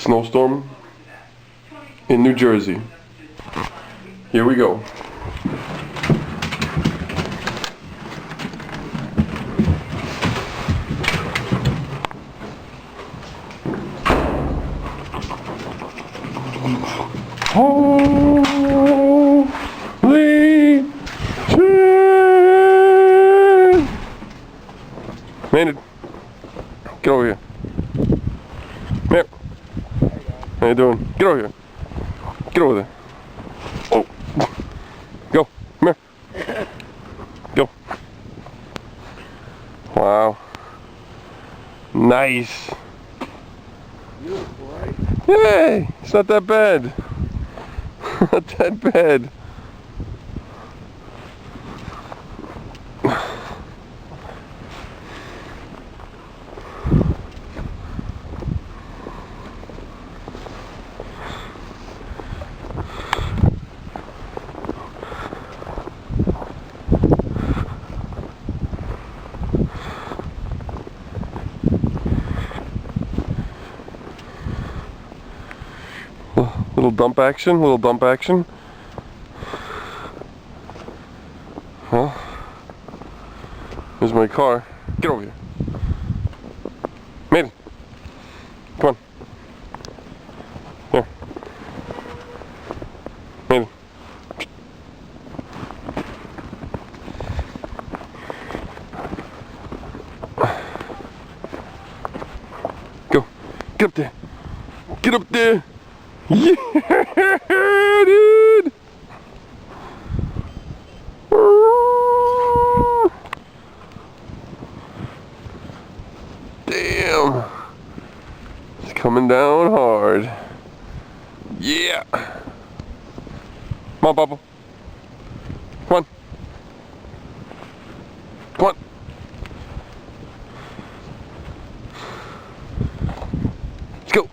snowstorm in New Jersey. Here we go. Holy shit! Maynard, get over here. Come here. How you doing? Get over here. Get over there. Oh. Go. Come here. Go. Wow. Nice. Beautiful, right? Hey, it's not that bad. Not that bad. Little dump action, little dump action. Well, here's my car. Get over here. Maynard, come on. Here. Maynard. Go. Get up there. Get up there. Yeah, dude! Damn! It's coming down hard. Yeah! Come on, Papa. Come on. Come on. Let's go.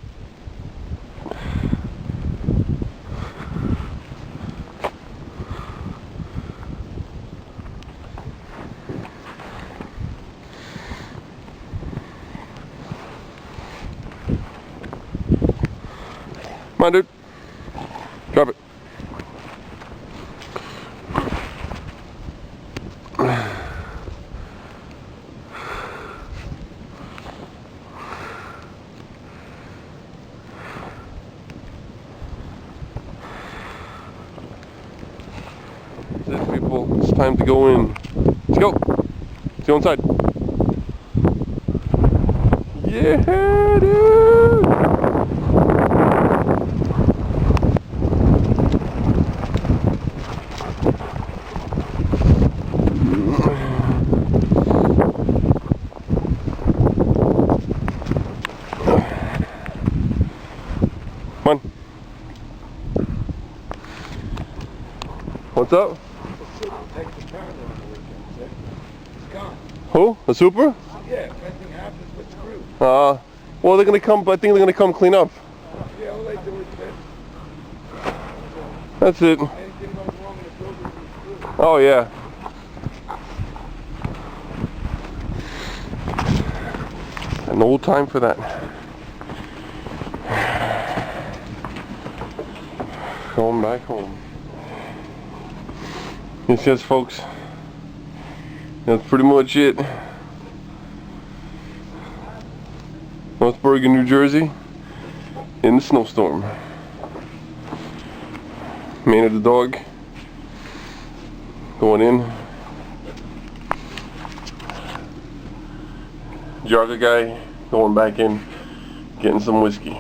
Come on, dude. Drop it. That's it, people. It's time to go in. Let's go. Let's go inside. Yeah, dude. Come on. What's up? Who? A super? Yeah, if anything happens with the crew. Well, they're gonna come. I think they're gonna come clean up. Yeah, all they do is this. That's it. Anything goes wrong in the building, it's good. Oh yeah. No time for that. Going back home. Yes, folks. That's pretty much it. North Bergen, New Jersey, in the snowstorm. Maynard the dog going in. Jarga guy going back in, getting some whiskey.